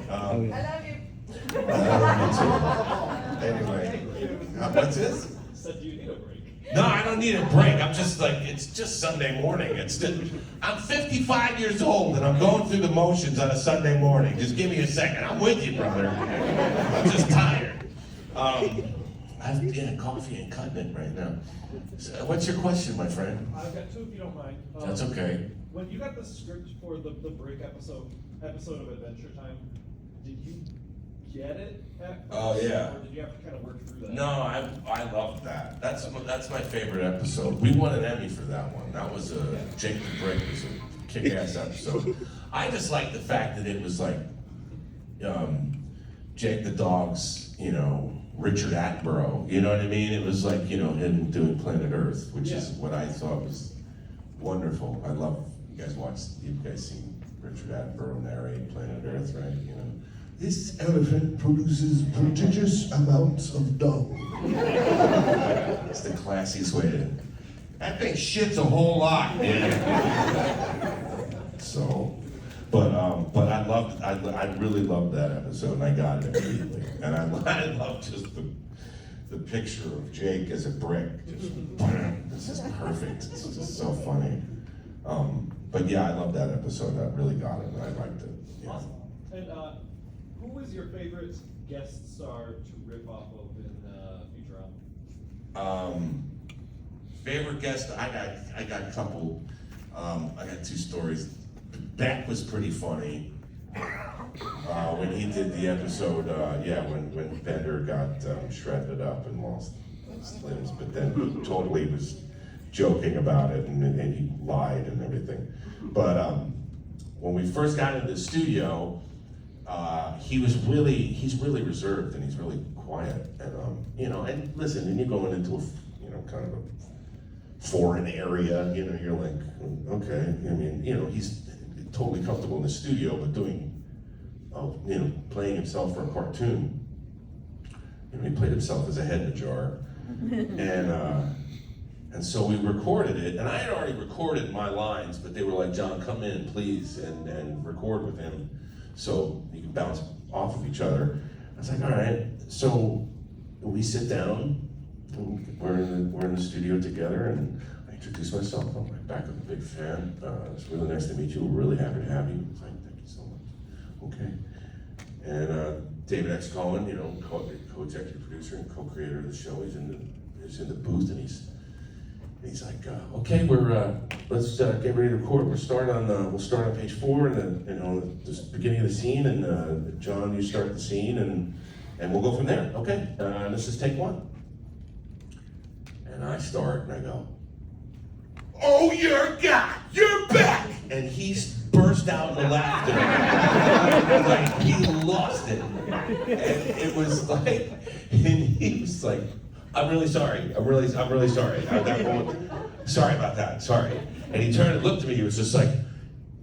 I love you. Anyway, what's this? Said you need a break. No, I don't need a break. I'm just like, it's just Sunday morning. I'm 55 years old and I'm going through the motions on a Sunday morning. Just give me a second. I'm with you, brother. I'm just tired. Yeah, coffee ain't cutting it right now. So, what's your question, my friend? I've got two if you don't mind. That's okay. When you got the script for the break episode of Adventure Time, did you get it at first? Oh, yeah. Or did you have to kind of work through that? No, I love that. That's my favorite episode. We won an Emmy for that one. That was Jake the Break was a kick-ass episode. I just like the fact that it was like Jake the Dog's, Richard Attenborough. You know what I mean? It was like, him doing Planet Earth, which is what I thought was wonderful. I love, you guys seen Richard Attenborough narrate Planet Earth, right? This elephant produces prodigious amounts of dung. It's the classiest way to. That thing shits a whole lot, man. So, but I really loved that episode, and I got it immediately. And I love just the picture of Jake as a brick. This is perfect. It's just so funny. But yeah, I love that episode. That really got it, and I liked it. Yeah. Awesome. And who was your favorite guest star to rip off of in Futurama? Favorite guest, I got a couple. I got two stories. Beck was pretty funny when he did the episode. When Bender got shredded up and lost his limbs, but then he totally was joking about it and he lied and everything. But when we first got into the studio, he's really reserved and he's really quiet and and listen, and you're going into a kind of a foreign area, you're like, okay, he's totally comfortable in the studio, but playing himself for a cartoon. He played himself as a head in a jar. And so we recorded it, and I had already recorded my lines, but they were like, John, come in, please, and record with him so you can bounce off of each other. I was like, all right. So we sit down, and we're in the studio together, and I introduce myself. I'm like, back with a big fan. It's really nice to meet you. We're really happy to have you. It's like, thank you so much. Okay. And David X. Cohen, co-executive producer and co-creator of the show, he's in the booth, and he's like, okay, let's get ready to record. We'll start on page 4, and the beginning of the scene, and John, you start the scene, and we'll go from there. Okay, this is take 1. And I start, and I go, oh, you're back! And he burst out in laughter. Like, he lost it. And it was like, and he was like, I'm really sorry. I'm really sorry. Sorry about that. Sorry. And he turned and looked at me. He was just like,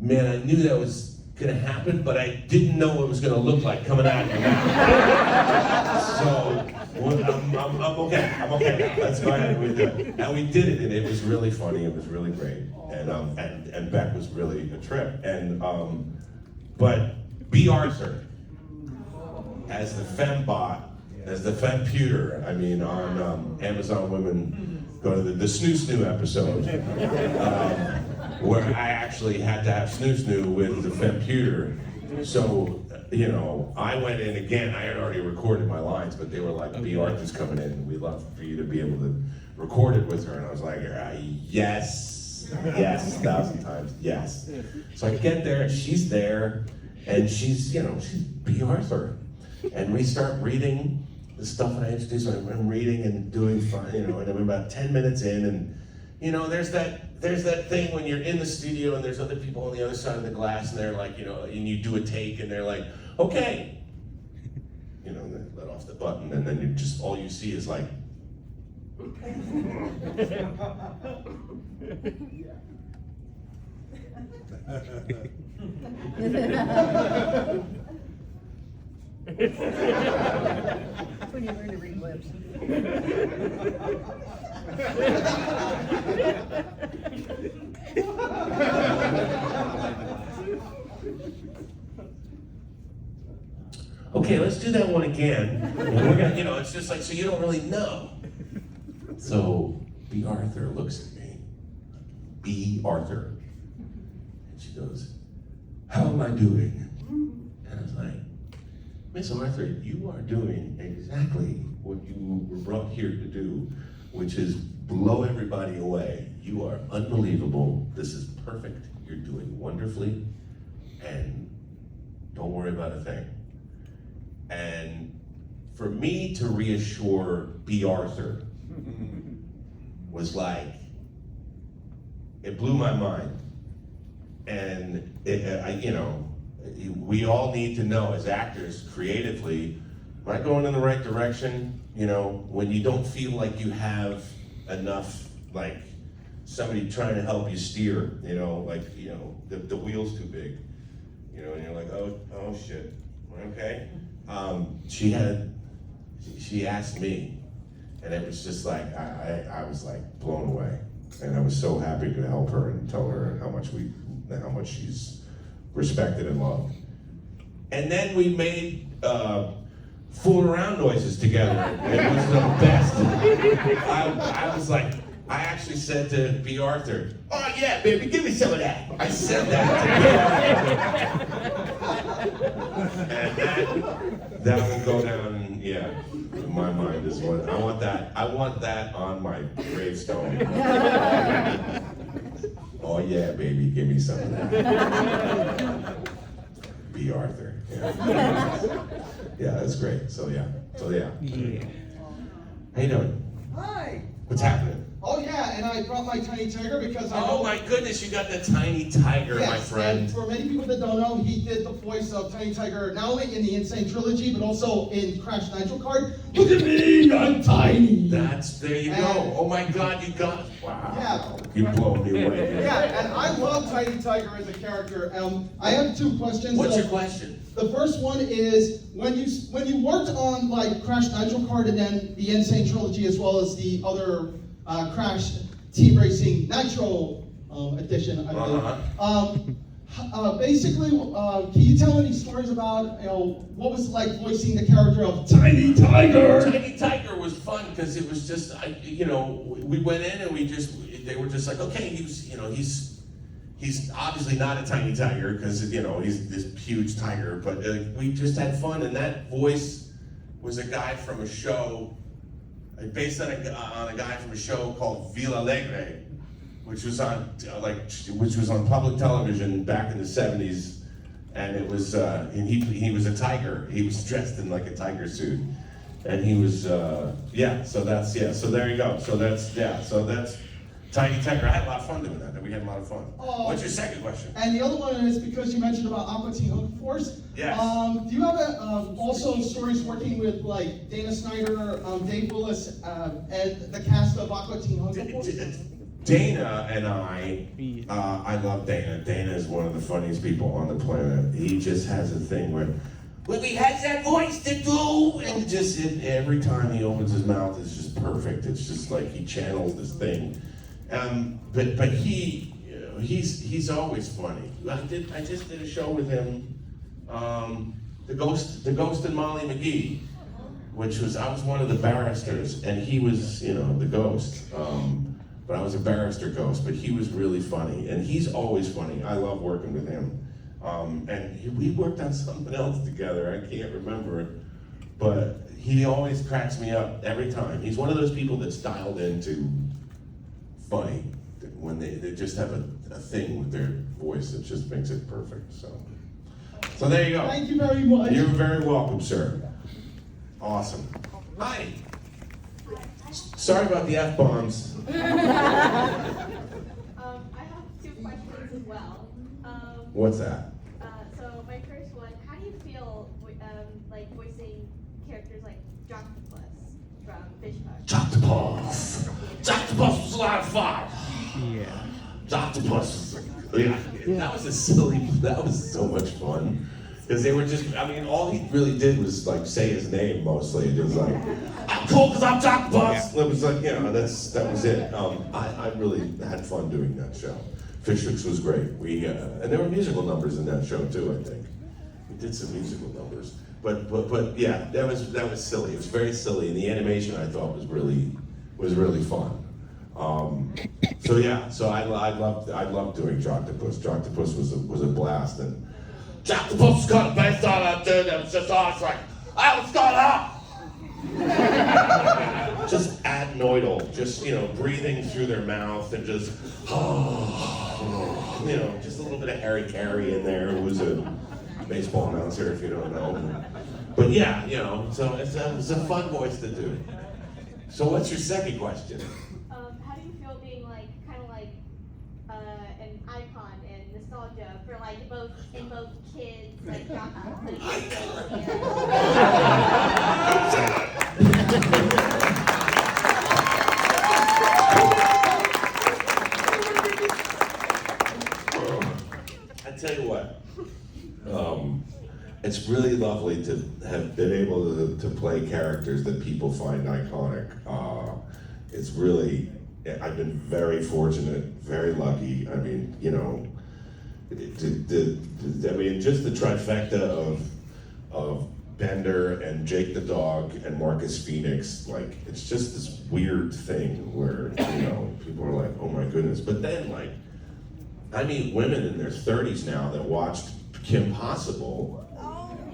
man, I knew that was gonna happen, but I didn't know what it was gonna look like coming out of your mouth. So I'm okay. I'm okay now. That's fine. We did it. And we did it, and it was really funny. It was really great. And Beck was really a trip. And but B. Arthur as the fembot. As the femputer, on Amazon Women, go to the Snoo Snoo episode, where I actually had to have Snoo Snoo with the femputer. So, I went in again, I had already recorded my lines, but they were like, B. Arthur's coming in, and we'd love for you to be able to record it with her. And I was like, yes, 1,000 times, yes. So I get there, and she's there, and she's B. Arthur. And we start reading the stuff that I introduced. I'm reading and doing fine, and I'm about 10 minutes in, and there's that thing when you're in the studio and there's other people on the other side of the glass, and they're like, and you do a take, and they're like, okay, and they let off the button, and then all you see is like, That's when you learn to read lips. Okay, let's do that one again. And we're gonna, you know, it's just like, so you don't really know. So B. Arthur looks at me. B. Arthur. And she goes, how am I doing? And I was like, Miss Arthur, you are doing exactly what you were brought here to do, which is blow everybody away. You are unbelievable. This is perfect. You're doing wonderfully. And don't worry about a thing. And for me to reassure B. Arthur was like, it blew my mind. And we all need to know as actors, creatively, am I going in the right direction? You know, when you don't feel like you have enough, like somebody trying to help you steer, you know, like, you know, the wheel's too big, you know, and you're like, oh shit, okay. She asked me, and it was just like, I was like blown away. And I was so happy to help her and tell her how much she's respected and loved. And then we made fooling around noises together. It was the best. I was like, I actually said to B. Arthur, oh yeah, baby, give me some of that. I said that to B. Arthur. And that will go down, yeah, in my mind is what, I want that on my gravestone. Oh yeah, baby, give me some of that. B. Arthur. Yeah. Yeah, that's great. So yeah. How you doing? Hi. What's happening? Oh yeah, and I brought my tiny tiger because I Oh know. my goodness, you got the tiny tiger, Yes, my friend. And for many people that don't know, he did the voice of Tiny Tiger not only in the Insane Trilogy, but also in Crash Nitro Kart. Look at me, I'm tiny. There you go. Oh my God, you got. Wow. Yeah. You blow me away. Yeah, and I love Tiny Tiger as a character. I have two questions. What's your question? The first one is when you worked on like Crash Nitro Kart and then the Insane Trilogy as well as the other Crash Team Racing Nitro edition, I believe. Basically, can you tell any stories about what was it like voicing the character of Tiny Tiger? Tiny Tiger was fun because it was just we went in and they were just like, okay, he's obviously not a tiny tiger because he's this huge tiger, but we just had fun, and that voice was a guy from a show based on a guy from a show called Villa Alegre, which was on public television back in the 70s, and it was and he was a tiger. He was dressed in like a tiger suit, and he was so there you go. So that's Tiny Tiger. I had a lot of fun doing that. We had a lot of fun. Oh. What's your second question? And the other one is because you mentioned about Aqua Teen Hunger Force. Yes. Do you have also stories working with like Dana Snyder, Dave Willis, and the cast of Aqua Teen Hunger Force? Dana and I love Dana. Dana is one of the funniest people on the planet. He just has a thing where he has that voice to do, and every time he opens his mouth, it's just perfect. It's just like he channels this thing. But he's always funny. I just did a show with him, the Ghost and Molly McGee, I was one of the barristers, and he was the ghost. But I was a barrister ghost, but he was really funny, and he's always funny. I love working with him. And we worked on something else together, I can't remember, but he always cracks me up every time. He's one of those people that's dialed into funny, when they just have a thing with their voice that just makes it perfect, so there you go. Thank you very much. You're very welcome, sir. Awesome. Hi. Sorry about the F-bombs. I have two questions as well. What's that? So my first one, how do you feel voicing characters like Jocktopus from Fish Punch? Jocktopus was a lot of fun. Yeah. Jocktopus. Yeah. That was so much fun. Because they were just, all he really did was like say his name mostly. It was like, I'm cool because I'm Jocktopus. It was like, that was it. I really had fun doing that show. Fish Hooks was great. And there were musical numbers in that show too, I think. We did some musical numbers, but yeah, that was silly. It was very silly, and the animation I thought was really fun. So yeah, so I loved doing Jocktopus. Jocktopus was a blast, and Jocktopus got based on out there. That was just awesome. Like, I was going up. Just adenoidal, just breathing through their mouth and just just a little bit of Harry Carey in there, who was a baseball announcer, if you don't know. But yeah, so it's a fun voice to do. So what's your second question? How do you feel being kind of like an icon and nostalgia for both kids, like I tell you what, it's really lovely to have been able to play characters that people find iconic. It's really, I've been very fortunate, very lucky. I mean, just the trifecta of Bender and Jake the dog and Marcus Phoenix, it's just this weird thing where, people are like, oh my goodness. But then, I meet women in their 30s now that watched Kim Possible.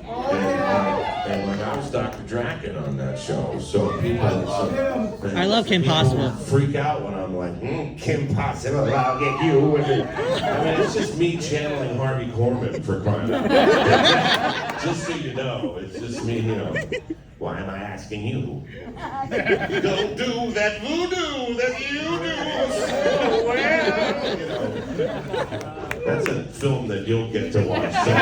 And I was Dr. Draken on that show, so people. I love Kim Possible. Freak out when I'm like, Kim Possible, I'll get you. It's just me channeling Harvey Korman for crying out loud. Just so you know, it's just me, Why am I asking you? Don't do that voodoo that you do so well. That's a film that you'll get to watch. So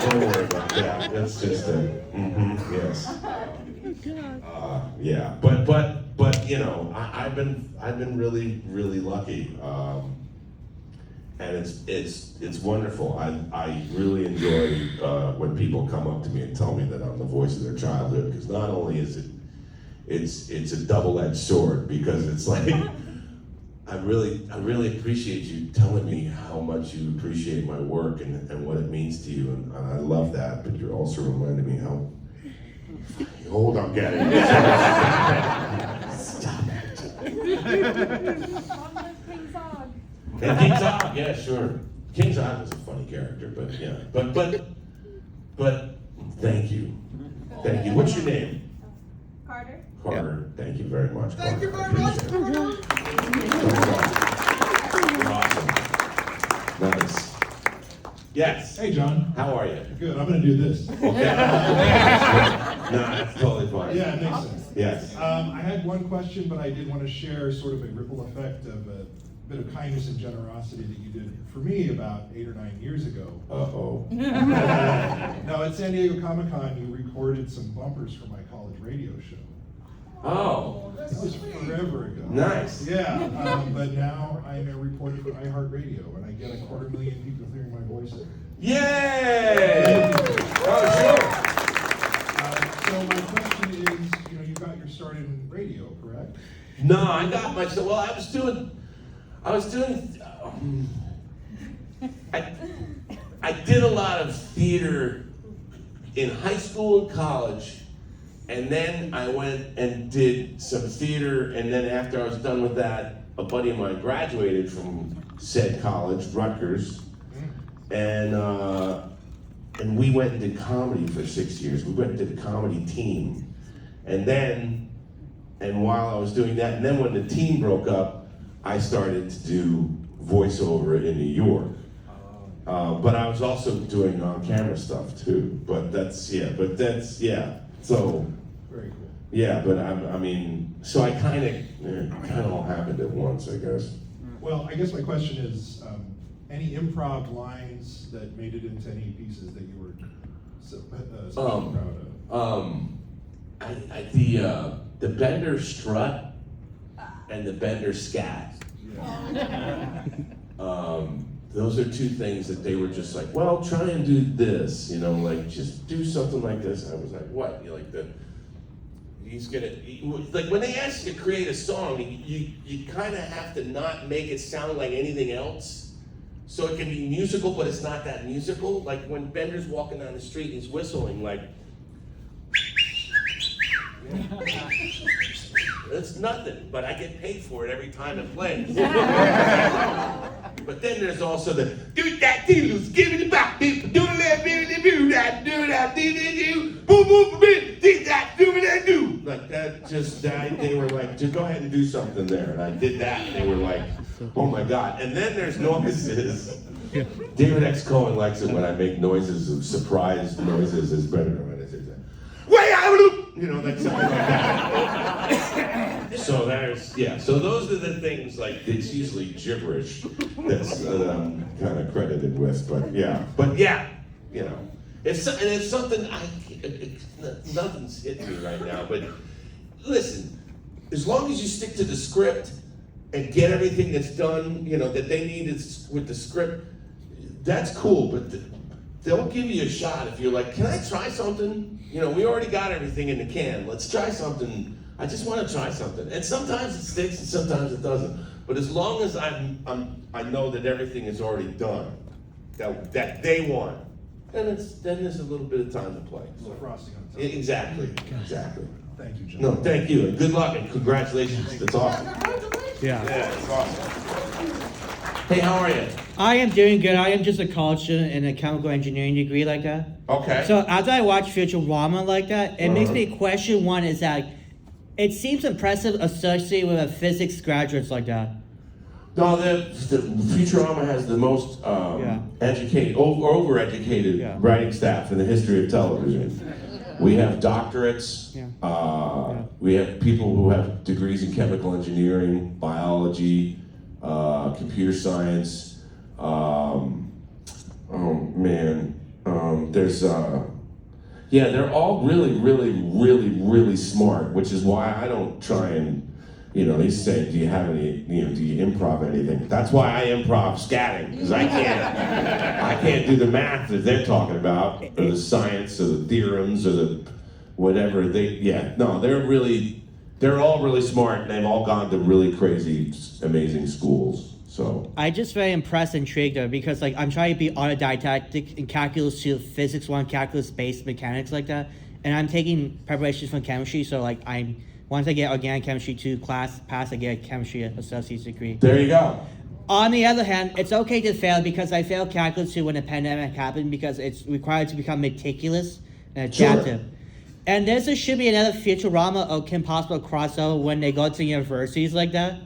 don't worry about that. That's just yes. Yeah, but I've been really lucky, and it's wonderful. I really enjoy when people come up to me and tell me that I'm the voice of their childhood, because not only is it's a double-edged sword, because it's like. I really appreciate you telling me how much you appreciate my work and what it means to you, and I love that. But you're also reminding me how old I'm getting. Stop it. And King Zog, yeah, sure. King Zog was a funny character, but yeah, but thank you. What's your name? Carter. Carter. Thank you very much. Thank you Carter. very much. You're awesome. Nice. Yes. Hey, John. How are you? Good. I'm going to do this. Okay. No, that's totally fine. Yeah, it makes sense. Yes. I had one question, but I did want to share sort of a ripple effect of a bit of kindness and generosity that you did for me about 8 or 9 years ago. Uh-oh. Now, at San Diego Comic-Con, you recorded some bumpers for my college radio show. Oh. That was forever ago. Nice. Yeah, but now I'm a reporter for iHeartRadio, and I get 250,000 people hearing my voice every day. Yay! Oh, sure. So my question is, you got your start in radio, correct? No, I got my. Well, I was doing. I did a lot of theater in high school and college. And then I went and did some theater, and then after I was done with that, a buddy of mine graduated from said college, Rutgers, and we went and did comedy for 6 years. We went and did a comedy team, and while I was doing that, and then when the team broke up, I started to do voiceover in New York. But I was also doing on-camera stuff too. So. Very cool. Yeah, but so I kind of all happened at once, I guess. Well, I guess my question is, any improv lines that made it into any pieces that you were so proud of? The Bender strut and the Bender scat. Yeah. Those are two things that they were just like, well, try and do this, just do something like this. I was like, what? When they ask you to create a song, you kind of have to not make it sound like anything else. So it can be musical, but it's not that musical. Like when Bender's walking down the street, he's whistling like. It's nothing, but I get paid for it every time it plays. But then there's also the do that loose, give it back, do that, do that, do that, do boom boom boom, do that, do that, do. Like that, just they were like, just go ahead and do something there, and I did that. And they were like, oh my god. And then there's noises. David X. Cohen likes it when I make noises of surprised noises. Is better when I say that. Way out, you know, like something like that. So so those are the things, like, it's usually gibberish that I'm kind of credited with, but yeah, you know, it's something nothing's hitting me right now, but listen, as long as you stick to the script and get everything that's done, you know, that they need with the script, that's cool, but they'll give you a shot if you're like, can I try something? You know, we already got everything in the can, let's try something. I just want to try something, and sometimes it sticks, and sometimes it doesn't. But as long as I know that everything is already done, that they want, then there's a little bit of time to play. A little frosting on top. Exactly. Thank you, John. No, thank you, and good luck, and congratulations. That's awesome. Yeah. Yeah, it's awesome. Hey, how are you? I am doing good. I am just a college student in a chemical engineering degree like that. Okay. So as I watch Futurama like that, it makes me question one is that it seems impressive associated with a physics graduates like that. No, the Futurama has the most educated, overeducated writing staff in the history of television. We have doctorates. We have people who have degrees in chemical engineering, biology, computer science. They're all really smart, which is why I don't try and, you know, they say, do you improv anything? That's why I improv scatting, because I can't do the math that they're talking about, or the science, or the theorems, or the whatever. They're all really smart, and they've all gone to really crazy, amazing schools. So I just very impressed and intrigued though, because like I'm trying to be autodidactic in calculus 2, physics 1, calculus based mechanics like that, and I'm taking preparations from chemistry. So like once I get organic chemistry 2 class pass, I get a chemistry associate's degree. there you go. On the other hand, it's okay to fail because I failed calculus 2 when the pandemic happened because it's required to become meticulous and adaptive. Sure. And there should be another Futurama or Kim Possible crossover when they go to universities like that.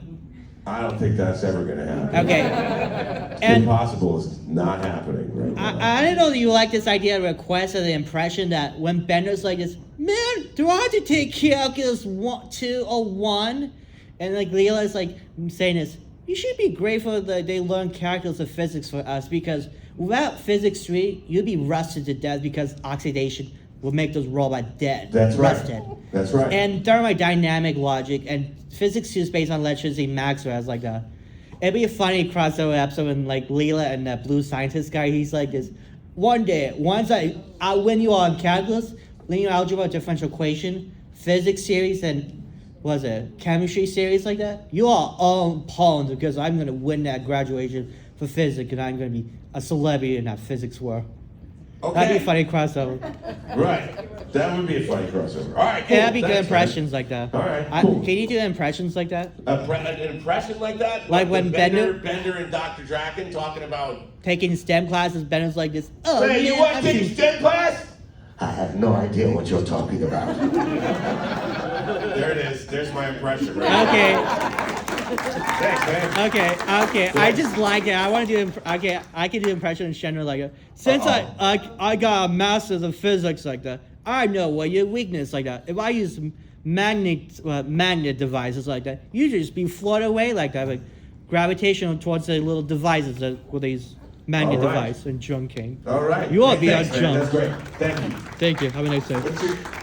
I don't think that's ever going to happen. Okay. Impossible is not happening right now. I don't know that you like this idea of request or the impression that when Bender's like this, man, do I have to take calculus 1, 2, or 1? And like Leela's like saying this, you should be grateful that they learned calculus or physics for us because without physics 3, you'd be rusted to death because oxidation will make those robots dead. That's right. Rusted. That's right. And thermodynamic logic and physics 2 is based on electricity, Maxwell's like that. It'd be a funny crossover episode when like Leela and that blue scientist guy, he's like this, one day, once I win you all in calculus, linear algebra, differential equation, physics series, and chemistry series like that, you are all pwned because I'm gonna win that graduation for physics and I'm gonna be a celebrity in that physics world. Okay. That'd be a funny crossover. Right. That would be a funny crossover. All right, cool. Yeah, that'd be good Thanks, impressions man. like that. All right, cool. Can you do impressions like that? An impression like that? Like when Bender and Dr. Draken talking about... Taking STEM classes, Bender's like this, oh, Hey, you yeah, want I'm to take doing- STEM class? I have no idea what you're talking about. There it is. There's my impression. Right? Okay. Thanks, man. Okay. I just like it. I want to do. I can do impression in general like that. Since I got a master's in physics like that, I know what your weakness like that. If I use magnet devices like that, you just be floated away like that, like gravitational towards the little devices with these magnet All right. device and junking. All right. You ought to Hey, be thanks, on man. junk. That's great. Thank you. Thank you. Have a nice day. What's your...